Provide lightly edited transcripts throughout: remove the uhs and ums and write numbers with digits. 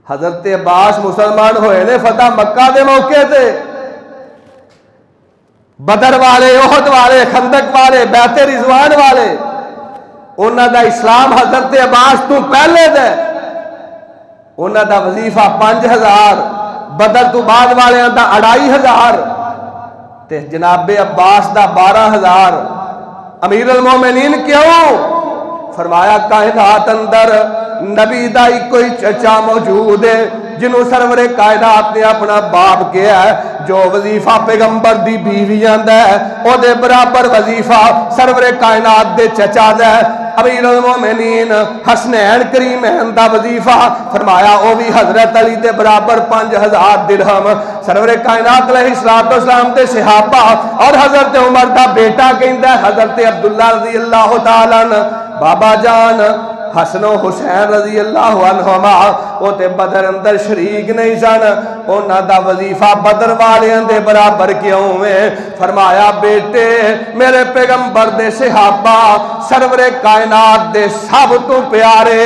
حضرت عباس مسلمان ہوئے نے فتح مکہ دے موقع تے، بدر والے، احد والے، خندق والے، بیعت رضوان والے، انہاں دا اسلام حضرت عباس تو پہلے دے، انہاں دا وظیفہ 5000، بدر تو بعد والے دا 2500 تے جناب عباس دا 12000۔ امیر المومنین کیوں؟ فرمایا کائنات اندر نبی دا کوئی چچا موجود ہے جنہوں سرور کائنات نے اپنا باپ کیا ہے، جو وظیفہ پیغمبر دی بیویاں دا ہے او دے برابر وظیفہ سرور کائنات دے چچا دا ہے۔ امیر المومنین حسنین کریمین دا وظیفہ فرمایا او بھی حضرت علی دے برابر 5000 درہم۔ سرور کائنات علیہ السلام دے صحابہ اور حضرت عمر دا بیٹا کہندا ہے حضرت عبداللہ رضی اللہ تعالیٰ عنہ، بابا جان حسن و حسین رضی اللہ عنہما او تے بدر اندر شریک نہیں سن، انہاں دا وظیفہ بدر والیاں دے برابر کیوں ہے؟ فرمایا بیٹے میرے پیغمبر دے صحابہ سرور کائنات دے سب تو پیارے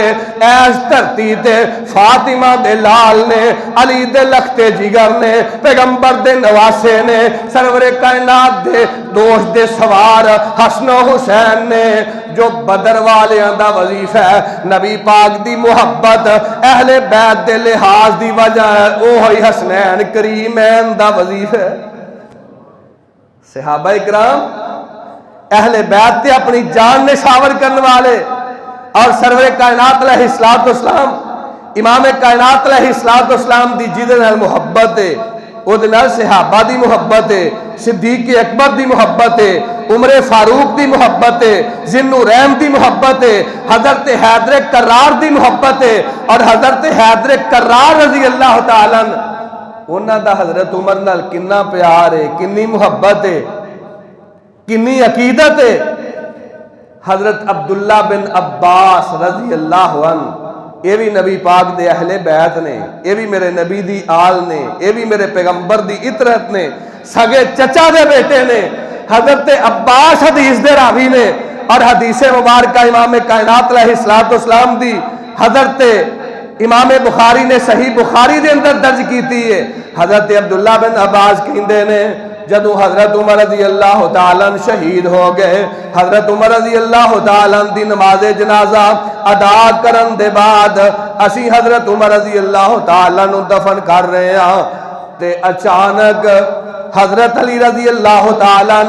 ایس دھرتی تے فاطمہ دے لال نے، علی دے لختے جگر نے، پیغمبر دے نواسے نے، سرور کائنات دے دوست دے سوار حسن و حسین نے، جو بدر والیاں دا وظیفہ ہے نبی پاک دی محبت اہل بیت دے لحاظ دی وجہ ہے، اوہی حسنین کریمین دا وظیفہ ہے۔ صحابہ اکرام اہل بیت تے اپنی جان نشاور کرنے والے، اور سرور کائنات علیہ السلام امام کائنات علیہ السلام دی جدے نال محبت ہے، او دے نال صحابہ دی محبت ہے، صدیق اکبر دی محبت ہے، عمر فاروق دی محبت ہے، ذوالنورین دی محبت ہے، حضرت حیدر کرار دی محبت ہے، اور حضرت حیدر کرار رضی اللہ تعالیٰ عنہ انہاں دا حضرت عمر نال کنا پیار ہے، کنی محبت ہے، کنی عقیدت ہے۔ حضرت عبداللہ بن عباس رضی اللہ عنہ یہ بھی نبی پاک دے اہل بیت نے، یہ بھی میرے نبی دی آل نے، یہ بھی میرے پیغمبر دی اطرت نے، سگے چچا دے بیٹے نے۔ حضرت عباس حدیث دے راوی نے، اور حدیث مبارکہ امام کائنات علیہ السلام دی حضرت امام بخاری نے صحیح بخاری دے اندر درج کیتی ہے۔ حضرت عبداللہ بن عباس کہندے نے جدو حضرت عمر رضی اللہ تعالیٰ شہید ہو گئے، حضرت عمر رضی اللہ تعالیٰ دی نماز جنازہ ادا کرن دے بعد اسی حضرت عمر رضی اللہ تعالیٰ دفن کر رہے ہیں، تے اچانک حضرت علی رضی اللہ تعالیٰ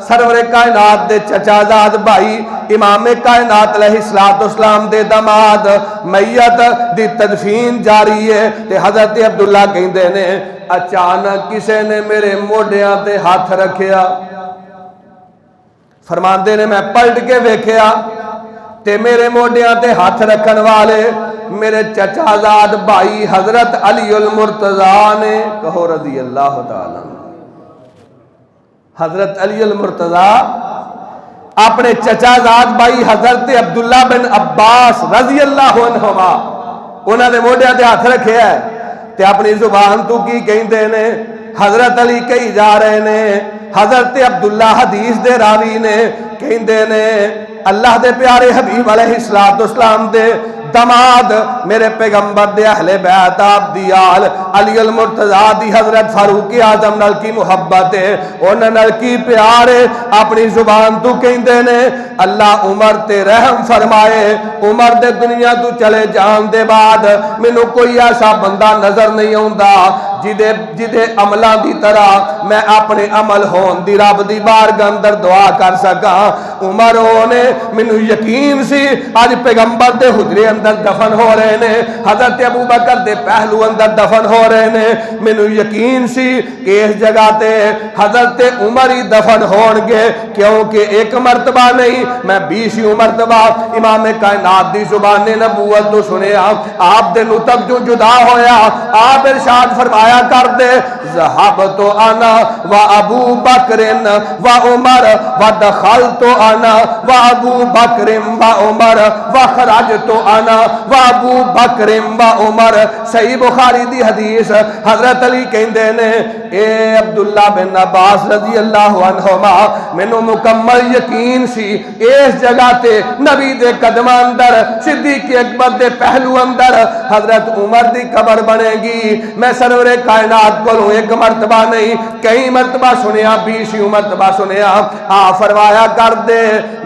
سرور کائنات دے چچا زاد بھائی امام کائنات علیہ السلام دے دماد میت دی تدفین جاری ہے، تے حضرت عبداللہ کہندے نے اچانک کسے نے میرے موڈیاں تے ہاتھ رکھیا، فرماندے نے میں پلٹ کے ویکھیا تے میرے موڈیاں تے ہاتھ رکھن والے میرے چچا زاد بھائی حضرت علی المرتضیٰ نے، کہو رضی اللہ تعالیٰ، حضرت علی المرتضیٰ اپنے چچا زاد بھائی حضرت عبداللہ بن عباس رضی اللہ عنہما انہاں نے موڈیاں تے ہاتھ رکھے ہے، تے اپنی زبان تو کی کہندے نے حضرت علی کہی جا رہے نے، حضرت عبداللہ حدیث دے راوی نے کہندے نے اللہ دے پیارے حبیب علیہ السلام دے دماد میرے پیغمبر دے اہل بیت آپ دی آل علی المرتضیٰ دی حضرت فاروق اعظم نال کی محبت ہے، انہاں نال کی پیار ہے، اپنی زبان تو کہندے نے اللہ عمر تے رحم فرمائے، عمر دے دنیا تو چلے جان دے بعد مینوں کوئی ایسا بندہ نظر نہیں آوندا جدے عملاں دی طرح میں اپنے عمل ہون دی رب دی بارگاہ اندر دعا کر سکاں۔ عمر ہونے مینوں یقین سی اج پیغمبر دے حجرے اندر دفن ہو رہے نے، حضرت ابو بکر دے پہلو اندر دفن ہو رہے نے، مینوں یقین سی کہ اس جگہ تے حضرت عمر ہی دفن ہون گے، کیونکہ ایک مرتبہ نہیں میں 20 مرتبہ امام کائنات دی زبان نبوت تو سنیا، آپ دے نطق جو جدا ہویا، آپ ارشاد فرمایا فرمایا کر دے ذهبت انا و ابو بکر و عمر و دخلت انا و ابو بکر و عمر و خرجت انا و ابو بکر و عمر. صحیح بخاری دی حدیث. حضرت علی کہندے نے اے عبداللہ بن عباس رضی اللہ عنہما مینوں مکمل یقین سی اس جگہ تے نبی دے قدماں اندر صدیق اکبر دے پہلو اندر حضرت عمر دی قبر بنے گی. میں سرور کائنات کو ایک مرتبہ نہیں کئی مرتبہ سنیا 20 مرتبہ سنیا. فرمایا کر دے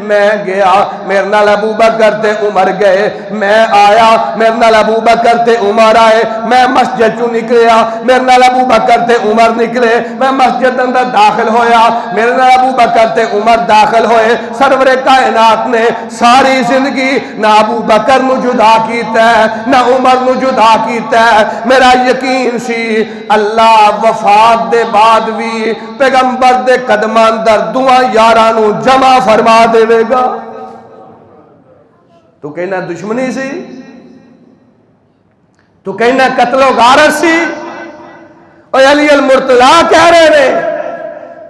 میں گیا میرے نال ابو بکر تے عمر گئے, میں آیا میرے نال ابو بکر تے عمر آئے, میں مسجد چوں نکلیا میرے نال ابو بکر تے عمر نکلے, میں مسجد اندر داخل ہویا میرے نال ابو بکر تے عمر داخل ہوئے. سرور کائنات نے ساری زندگی نہ ابو بکر نو جدا کیتا ہے نہ عمر نو جدا کیتا ہے. میرا یقین سی اللہ وفات دے بعد بھی پیغمبر دے قدماں اندر دعا یاراں نو جمع فرما دے گا. تو کہنا دشمنی سی, تو کہنا قتل و غارت سی. اور علی المرتضیٰ کہہ رہے نے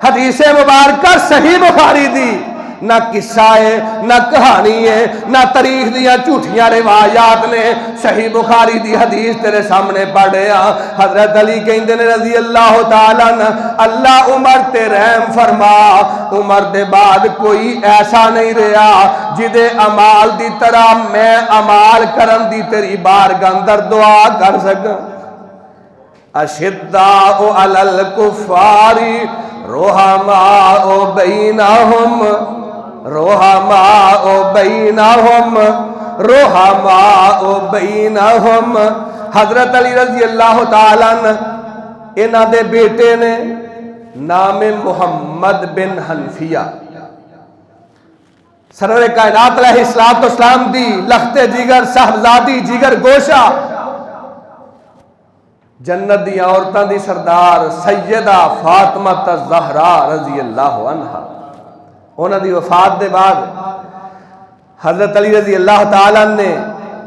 حدیث مبارکہ صحیح بخاری دی نہ قصہ ہے نہ کہانی ہے نہ تاریخ دیا جھوٹیاں روایات نے. صحیح بخاری دی حدیث تیرے سامنے پڑھیا. حضرت علی کہندے نے رضی اللہ تعالیٰ عنہ اللہ عمر تے رحم فرما, عمر دے بعد کوئی ایسا نہیں رہا جدے امال دی طرح میں امال کرن دی تیری بارگاہ اندر دعا کر سکاں. اشداء علی الکفار رحماء بینہم رحماء بینہم رحماء بینہم. حضرت علی رضی اللہ تعالیٰ عنہ انہاں دے بیٹے نے نام محمد بن حنفیہ. سرور کائنات علیہ السلام دی لخت جگر صاحبزادی جگر گوشہ جنت دی عورتاں دی سردار سیدہ فاطمہ الزہرا رضی اللہ عنہا. انہاں دی وفات دے بعد حضرت علی رضی اللہ تعالیٰ نے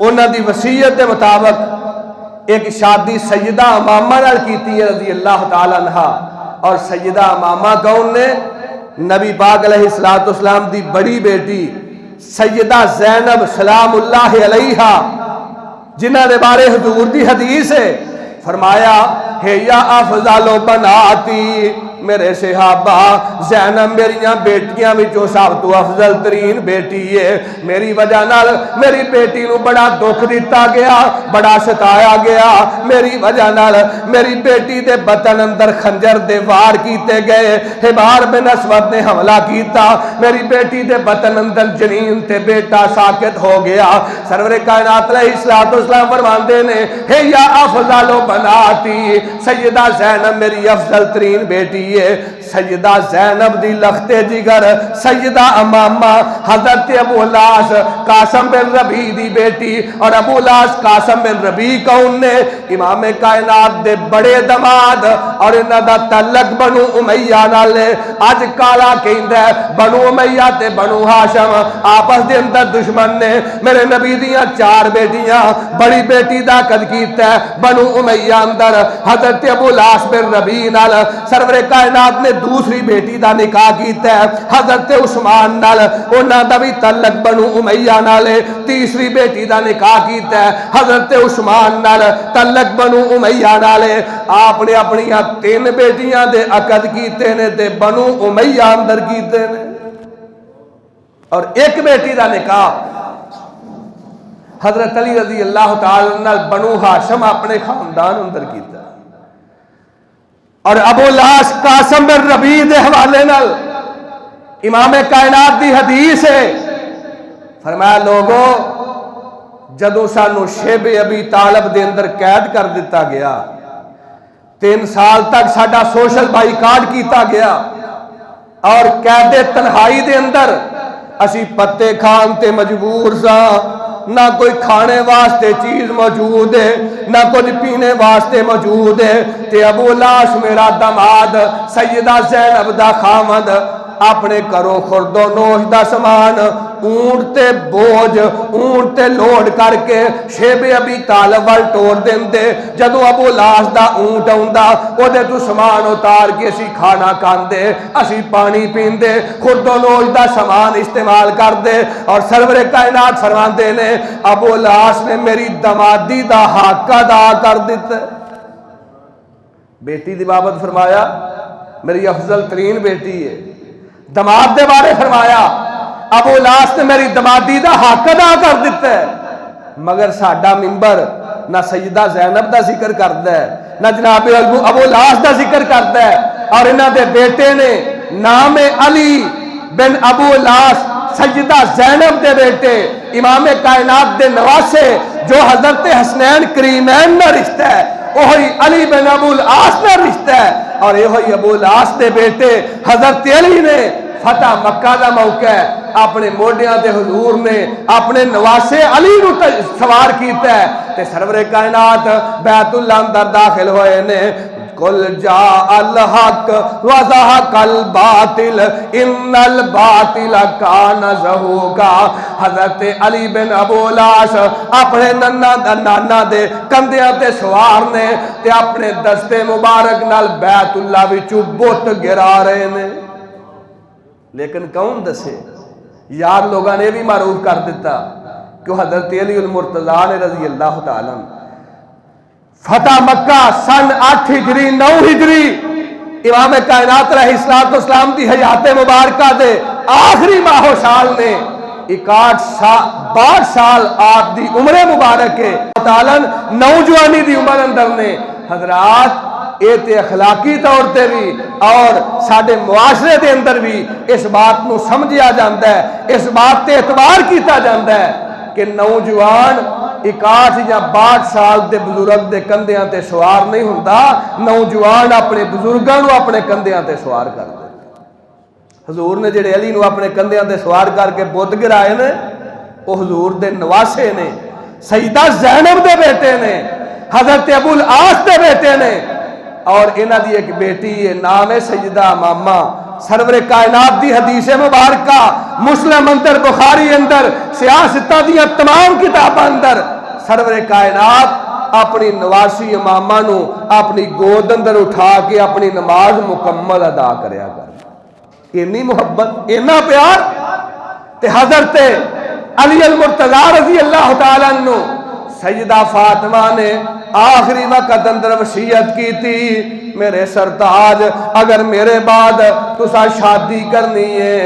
انہاں دی وصیت دے مطابق ایک شادی سیدہ امامہ نال کیتی ہے رضی اللہ تعالیٰ عنہا. اور سیدہ امامہ کون نے؟ نبی پاک علیہ السلام دی بڑی بیٹی سیدہ زینب سلام اللہ علیہا, جنہاں دے بارے حضور دی حدیث ہے فرمایا ہے یا افضل بناتی, میرے صحابہ زینب میریاں بیٹیاں وچوں سب تو افضل ترین بیٹی ہے. میری وجہ نال میری بیٹی نو بڑا دکھ دیتا گیا, بڑا ستایا گیا. میری وجہ نال میری بیٹی دے بطن اندر خنجر دے وار کیتے گئے. حبار بن اسود نے حملہ کیتا, میری بیٹی دے بطن اندر جنین تے بیٹا ساکت ہو گیا. سرور کائنات علیہ السلام فرماندے نے ہے یا افضل بناتی, سیدہ زینب میری افضل ترین بیٹی ہے. سیدہ زینب دی لخت جگر سیدہ امامہ حضرت ابو لاس قاسم بن ربیع دی بیٹی, اور ابو لاس قاسم بن ربیع کون نے؟ امام کائنات دے بڑے دماد, اور انہاں دا تعلق بنو امیہ نال ہے. اج کالا کہندا ہے بنو امیہ تے بنو ہاشم آپس دے اندر دشمن نے. میرے نبی دیاں 4 بیٹیاں, بڑی بیٹی دا قد کیتا ہے بنو امیہ اندر حضرت ابو لاس بن ربیع نال. سرور کائنات نے دوسری بیٹی دا نکاح کیتا ہے حضرت عثمان نال, انہاں دا بھی تعلق بنو امیہ نال ہے. تیسری بیٹی دا نکاح کیتا ہے حضرت عثمان نال, تعلق بنو امیہ نال ہے. آپ نے اپنی 3 بیٹیاں دے عقد کیتے نے تے بنو امیہ اندر کیتے نے, اور ایک بیٹی دا نکاح حضرت علی رضی اللہ تعالی نال بنو ہاشم اپنے خاندان اندر کیتا. اور ابو لاس قاسم بن ربیع دے حوالے نال امام کائنات دی حدیث ہے فرمایا لوگو جدو سانو شیب ابی طالب دے اندر قید کر دیتا گیا, 3 سال تک ساڈا سوشل بائیکاٹ کیتا گیا, اور قید تنہائی دے اندر اسی پتے کھان تے مجبور سا, نہ کوئی کھانے واسطے چیز موجود ہے نہ کوئی پینے واسطے موجود ہے. تے ابو لاس میرا داماد سیدہ زینب دا خامد اپنے گھروں خردو نوش دا سامان اونٹ تے بوجھ اونٹ تے لوڈ کر کے شیب ابی طالب وال ٹور دیندے جدو ابو لاس دا اونٹ آوندا او دے تو سامان اتار کے اسی کھانا کھاندے اسی پانی پیندے خردو نوش دا سامان استعمال کردے اور سرور کائنات فرماندے نے ابو لاس نے میری دمادی دا حق ادا کر دیتا. بیٹی دی بابت فرمایا میری افضل ترین بیٹی ہے. دماد دے بارے فرمایا ابو لاس نے میری دمادی دا حق ادا کر دیتا ہے. مگر ساڈا ممبر نہ سیدہ زینب دا ذکر کرتا ہے نہ جناب ابو لاس دا ذکر کرتا ہے اور انہاں دے بیٹے نے نام علی بن ابو لاس سیدہ زینب دے بیٹے امام کائنات دے نواسے جو حضرت حسنین کریمین نہ رشتہ ہے وہی علی بن ابو العاص نہ رشتہ ہے اور یہ ابو العاص دے بیٹے حضرت علی نے فتح مکہ دا موقع ہے اپنے موڈیاں دے حضور نے اپنے نواسے علی نو سوار کیتا ہے تے سرور کائنات بیت اللہ اندر داخل ہوئے نے قل جاء الحق وزهق الباطل ان الباطل کان زہوقا. حضرت علی بن ابو لاس اپنے نانا دے کندھیاں تے سوار نے تے اپنے دستے مبارک نال بیت اللہ وچوں بت گرا رہے نے. لیکن کون دسے یار لوگاں نے بھی معروف کر دیتا کہ حضرت علی المرتضیٰ نے رضی اللہ تعالیٰ فتح مکہ سن 8 ہجری 9 ہجری امام کائنات علیہ السلام دی حیات مبارکہ دے آخری ماہ و سال نے 62 سال آپ دی عمر مبارک ہے تعالیٰ نوجوانی دی عمر اندر نے حضرات ایت اخلاقی طور تے بھی اور ساڑھے معاشرے دے اندر بھی اس بات نو سمجھیا جاندہ ہے اس بات تے اعتبار کیتا جاندہ ہے کہ نوجوان 61 یا 62 سال دے بزرگ دے کندھیاں تے سوار نہیں ہوندا نوجوان اپنے بزرگاں نو اپنے کندھیاں تے سوار کر دے. حضور نے جڑے علی نو اپنے کندھیاں تے سوار کر کے بت گرائے نے وہ حضور دے نواسے نے سیدہ زینب دے بیٹے نے حضرت ابو العاص دے بیٹے نے اور انہاں دی ایک بیٹی ہے نام ہے سیدہ ماما. سرور کائنات دی حدیث مبارکہ مسلم اندر بخاری اندر سیاستہ دیا تمام کتاب اندر سرور کائنات اپنی نواسی امامہ نو اپنی گود اندر اٹھا کے اپنی نماز مکمل ادا کریا کر. اتنی محبت اتنا پیار تے حضرت علی المرتضیٰ رضی اللہ تعالیٰ عنہ سیدہ فاطمہ نے آخری وقت اندر وصیت کی تھی میرے سرتاج اگر میرے بعد تسا شادی کرنی ہے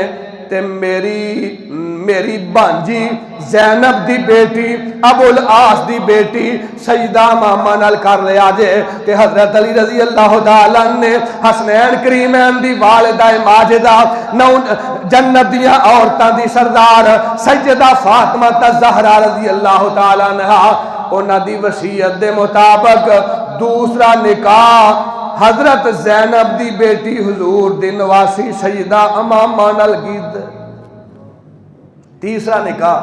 تے میری بانجی زینب دی بیٹی ابو العاص دی بیٹی سیدہ ماما نال کر لیا جے کہ حضرت علی رضی اللہ تعالیٰ نے حسنین کریمین دی والدہ ماجدہ جنت دیا عورتاں دی سردار سیدہ فاطمہ الزہرا رضی اللہ تعالیٰ عنہ انہاں دی وصیت دے مطابق دوسرا نکاح حضرت زینب دی بیٹی حضور دی نواسی سیدہ امامہ نال کیتا. تیسرا نکاح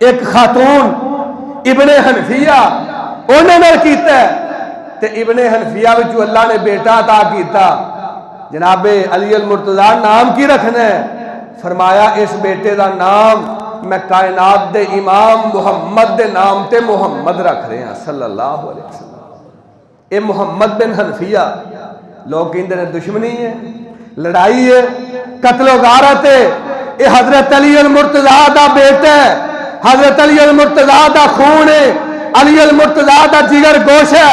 ایک خاتون ابن حنفیہ انہاں نال کیتا ہے تے ابن حنفیہ وچوں اللہ نے بیٹا عطا کیتا. جناب علی المرتضیٰ نام کی رکھنا ہے فرمایا اس بیٹے دا نام میں کائنات دے امام محمد دے نام تے محمد رکھ رہے ہیں صلی اللہ علیہ وسلم. اے محمد بن حنفیہ لوگ کہندے نے دشمنی ہے لڑائی ہے قتل و غارت ہے. اے حضرت علی المرتضیٰ دا بیٹا ہے حضرت علی المرتضیٰ دا خون ہے علی المرتضیٰ دا جگر گوش ہے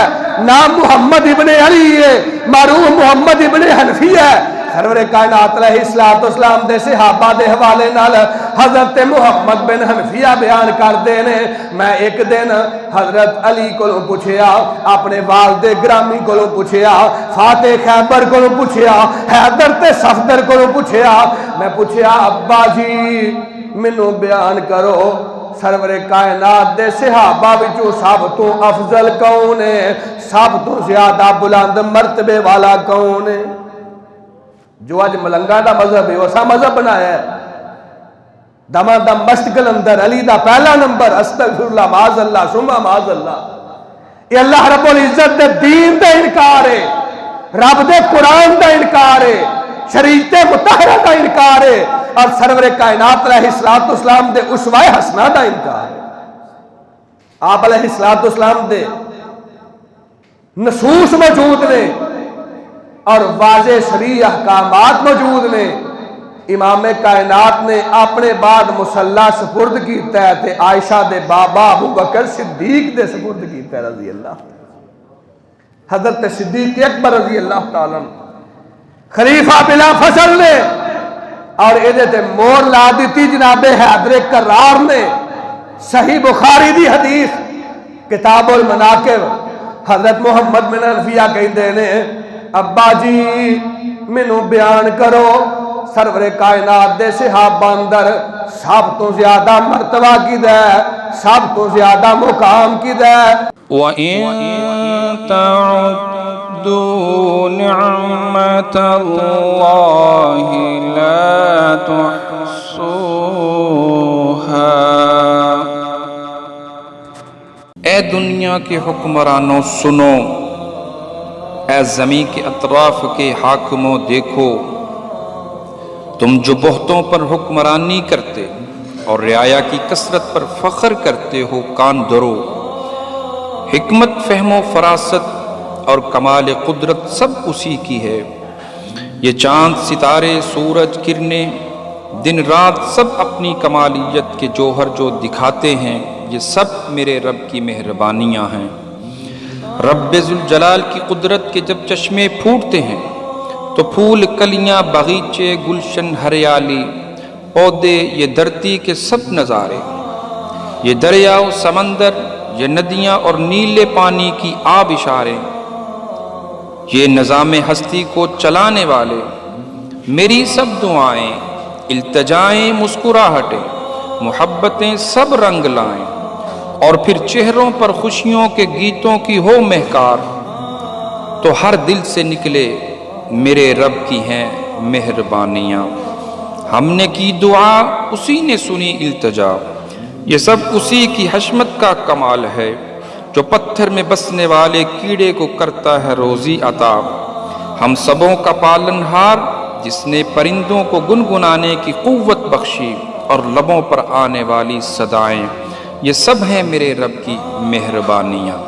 نام محمد ابن علی ہے معروف محمد ابن حنفیہ ہے. سرور کائنات علیہ السلام دے صحابہ دے حوالے نال حضرت محمد بن حنفیہ بیان کر دینے میں ایک دن حضرت علی کو پوچھیا اپنے والد گرامی کو پوچھیا فاتح خیبر کو پوچھیا حیدر تے صفدر کو پوچھیا میں پوچھیا ابا جی منو بیان کرو سرور کائنات دے صحابہ وچوں سب تو افضل کون ہے سب تو زیادہ بلند مرتبے والا کون ہے. جو آج ملنگا دا مذہب ہے وسا مذہب بنایا ہے دما دم مشتقل اندر علی دا پہلا نمبر استغفر اللہ معاذ اللہ ثم معاذ اللہ. یہ اللہ رب العزت دے دین دا انکار ہے رب دے قرآن دا انکار ہے شریعت مطہرہ کا انکار ہے اور سرور کائنات علیہ الصلوۃ والسلام دے اسوہ حسنہ دا انکار ہے۔ آپ علیہ الصلوۃ والسلام دے نصوص موجود نے اور واضح شرعی احکامات موجود نے۔ امام کائنات نے اپنے بعد مصلی سپرد کیتا ہے تے عائشہ دے بابا ابو بکر صدیق دے سپرد کیتا ہے رضی اللہ، حضرت صدیق اکبر رضی اللہ تعالیٰ عنہ خلیفہ بلا فصل نے، اور ایدے تے مور لا دیتی جناب حیدر کرار نے۔ صحیح بخاری دی حدیث کتاب المناقب حضرت محمد بن حنفیہ کہندے نے ابا جی مینوں بیان کرو سرور کائنات دے صحابہ اندر سب تو زیادہ مرتبہ کیدا ہے، سب تو زیادہ مقام کیدا ہے؟ وَإِن تَعُدُّوا نِعْمَةَ اللَّهِ لَا تُحْصُوهَا۔ اے دنیا کے حکمرانوں سنو، اے زمین کے اطراف کے حاکموں دیکھو، تم جو بہتوں پر حکمرانی کرتے اور رعایا کی کثرت پر فخر کرتے ہو، کان دھرو۔ حکمت، فہم و فراست اور کمال قدرت سب اسی کی ہے۔ یہ چاند، ستارے، سورج، کرنیں، دن رات سب اپنی کمالیت کے جوہر جو دکھاتے ہیں، یہ سب میرے رب کی مہربانیاں ہیں۔ رب ذوالجلال کی قدرت کے جب چشمے پھوٹتے ہیں تو پھول، کلیاں، باغیچے، گلشن، ہریالی، پودے، یہ دھرتی کے سب نظارے، یہ دریا و سمندر، یہ ندیاں اور نیلے پانی کی آب اشارے، یہ نظام ہستی کو چلانے والے، میری سب دعائیں، التجائیں، مسکراہٹیں، محبتیں سب رنگ لائیں، اور پھر چہروں پر خوشیوں کے گیتوں کی ہو مہکار، تو ہر دل سے نکلے میرے رب کی ہیں مہربانیاں۔ ہم نے کی دعا، اسی نے سنی التجا، یہ سب اسی کی حشمت کا کمال ہے، جو پتھر میں بسنے والے کیڑے کو کرتا ہے روزی عطا۔ ہم سبوں کا پالن ہار، جس نے پرندوں کو گنگنانے کی قوت بخشی اور لبوں پر آنے والی صدائیں، یہ سب ہیں میرے رب کی مہربانیاں۔